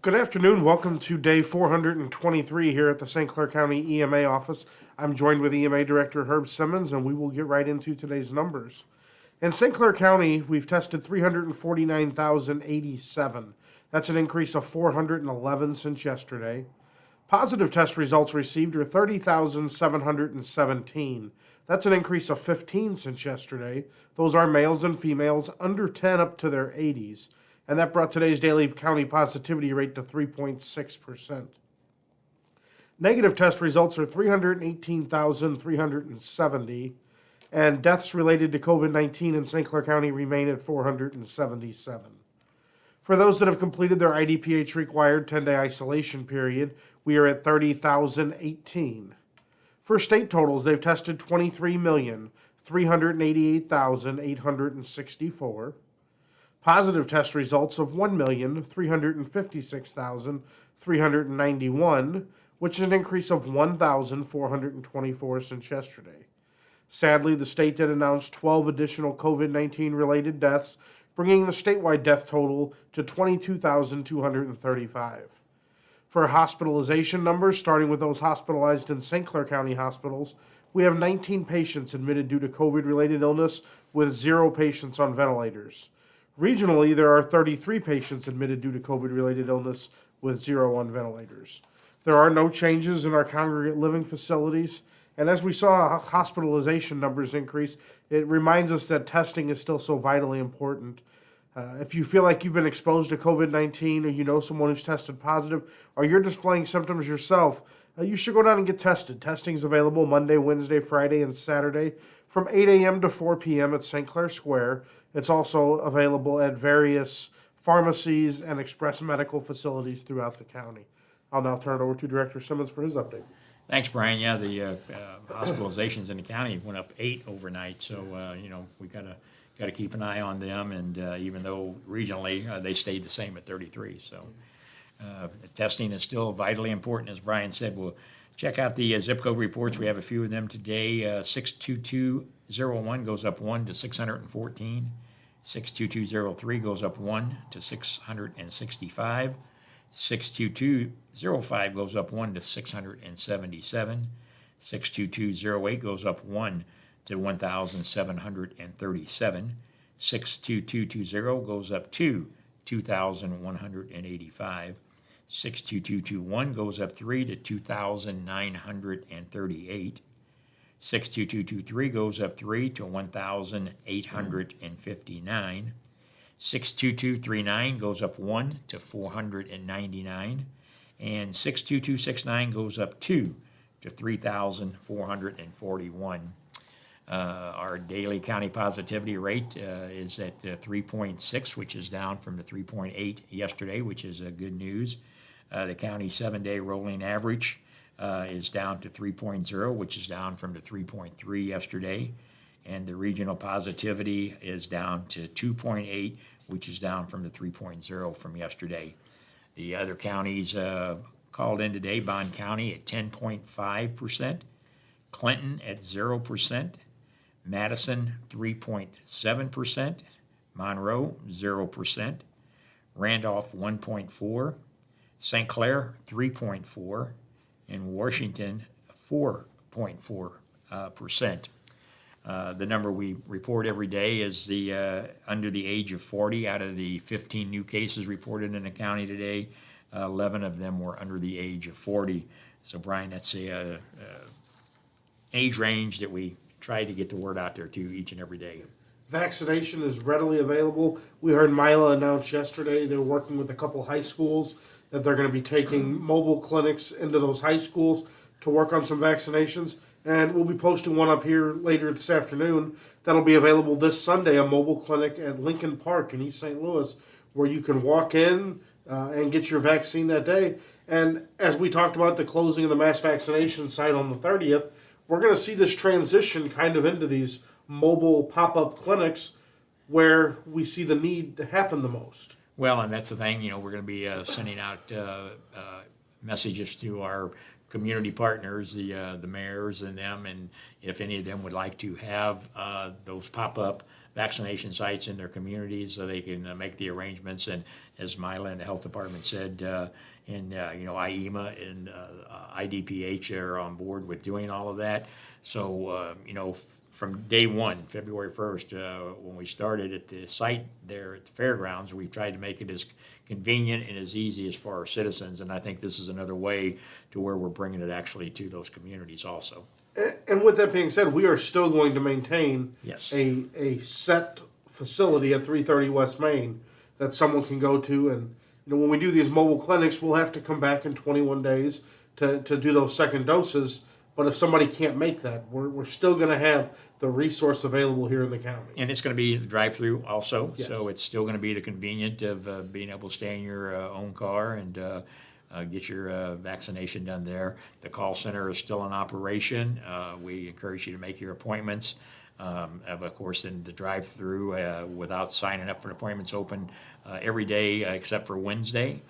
Good afternoon. Welcome to day 423 here at the St. Clair County EMA office. I'm joined with EMA Director Herb Simmons, and we will get right into today's numbers. In St. Clair County, we've tested 349,087. That's an increase of 411 since yesterday. Positive test results received are 30,717. That's an increase of 15 since yesterday. Those are males and females under 10 up to their 80s. And that brought today's daily county positivity rate to 3.6%. Negative test results are 318,370, and deaths related to COVID-19 in St. Clair County remain at 477. For those that have completed their IDPH required 10-day isolation period, we are at 30,018. For state totals, they've tested 23,388,864. Positive test results of 1,356,391, which is an increase of 1,424 since yesterday. Sadly, the state did announce 12 additional COVID-19 related deaths, bringing the statewide death total to 22,235. For hospitalization numbers, starting with those hospitalized in St. Clair County hospitals, we have 19 patients admitted due to COVID-related illness, with 0 patients on ventilators. Regionally, there are 33 patients admitted due to COVID-related illness, with 0 on ventilators. There are no changes in our congregate living facilities, and as we saw hospitalization numbers increase, it reminds us that testing is still so vitally important. If you feel like you've been exposed to COVID-19, or you know someone who's tested positive, or you're displaying symptoms yourself, you should go down and get tested. Testing is available Monday, Wednesday, Friday, and Saturday from 8 a.m. to 4 p.m. at St. Clair Square. It's also available at various pharmacies and express medical facilities throughout the county. I'll now turn it over to Director Simmons for his update. Thanks, Brian. Yeah, the hospitalizations in the county went up 8 overnight, so we gotta keep an eye on them. And even though regionally they stayed the same at 33, so testing is still vitally important, as Brian said. We'll check out the zip code reports. We have a few of them today. 62201 goes up 1 to 614. 62203 goes up 1 to 665. 62205 goes up 1 to 677. 62208 goes up 1 to 1,737. 62220 goes up 2,185. 62221 goes up 3 to 2,938. 62223 goes up 3 to 1,859. 62239 goes up 1 to 499. And 62269 goes up 2 to 3,441. Our daily county positivity rate is at 3.6, which is down from the 3.8 yesterday, which is good news. The county 7-day rolling average is down to 3.0, which is down from the 3.3 yesterday. And the regional positivity is down to 2.8, which is down from the 3.0 from yesterday. The other counties called in today: Bond County at 10.5%, Clinton at 0%, Madison 3.7%, Monroe 0%, Randolph 1.4%, St. Clair 3.4%, and Washington 4.4%. The number we report every day is the under the age of 40. Out of the 15 new cases reported in the county today, 11 of them were under the age of 40. So, Brian, that's a age range that we try to get the word out there to each and every day. Vaccination is readily available. We heard Mila announce yesterday they're working with a couple high schools that they're going to be taking mobile clinics into those high schools to work on some vaccinations. And we'll be posting one up here later this afternoon that'll be available this Sunday, a mobile clinic at Lincoln Park in East St. Louis, where you can walk in and get your vaccine that day. And as we talked about the closing of the mass vaccination site on the 30th, we're going to see this transition kind of into these mobile pop-up clinics where we see the need to happen the most. Well, and that's the thing, we're going to be sending out messages to our community partners, the mayors and them, and if any of them would like to have those pop-up vaccination sites in their communities so they can make the arrangements. And as Mila and the health department said, IEMA and IDPH are on board with doing all of that. So, from day one, February 1st, when we started at the site there at the fairgrounds, we tried to make it as convenient and as easy as for our citizens. And I think this is another way to where we're bringing it actually to those communities also. And with that being said, we are still going to maintain Yes. a set facility at 330 West Main that someone can go to. And when we do these mobile clinics, we'll have to come back in 21 days to do those second doses. But if somebody can't make that, we're still going to have the resource available here in the county. And it's going to be the drive-through also, Yes. so it's still going to be the convenient of being able to stay in your own car and get your vaccination done there. The call center is still in operation. We encourage you to make your appointments. Of course, in the drive-through, without signing up for an appointments, open every day except for Wednesday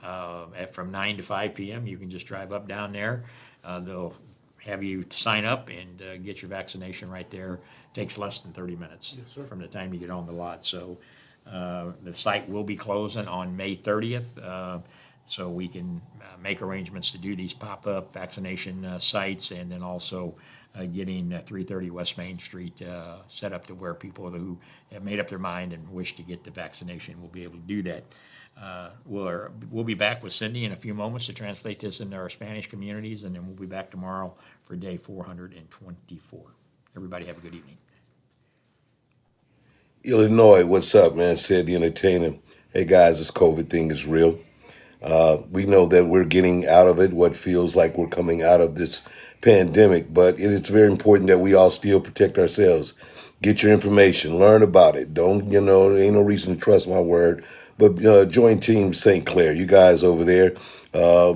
from 9 to 5 p.m. You can just drive up down there. They'll have you sign up and get your vaccination right there. Takes less than 30 minutes from the time you get on the lot. So the site will be closing on May 30th. So we can make arrangements to do these pop-up vaccination sites, and then also getting 330 West Main Street set up to where people who have made up their mind and wish to get the vaccination will be able to do that. We'll be back with Cindy in a few moments to translate this into our Spanish communities, and then we'll be back tomorrow for day 424. Everybody have a good evening. Illinois, what's up, man? Said the entertainer. Hey guys, this COVID thing is real. We know that we're getting out of it, what feels like we're coming out of this pandemic, but it is very important that we all still protect ourselves. Get your information, learn about it. Don't, there ain't no reason to trust my word, but join Team St. Clair. You guys over there,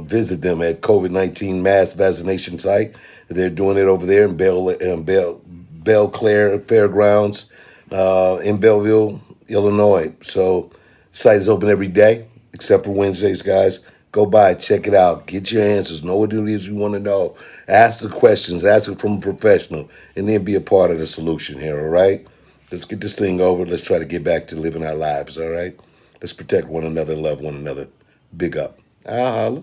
visit them at COVID-19 mass vaccination site. They're doing it over there in Belle Claire Fairgrounds in Belleville, Illinois. So site is open every day except for Wednesdays, guys. Go by, check it out, get your answers, know what it is you want to know, ask the questions, ask it from a professional, and then be a part of the solution here, all right? Let's get this thing over. Let's try to get back to living our lives, all right? Let's protect one another, love one another. Big up. I'll holla.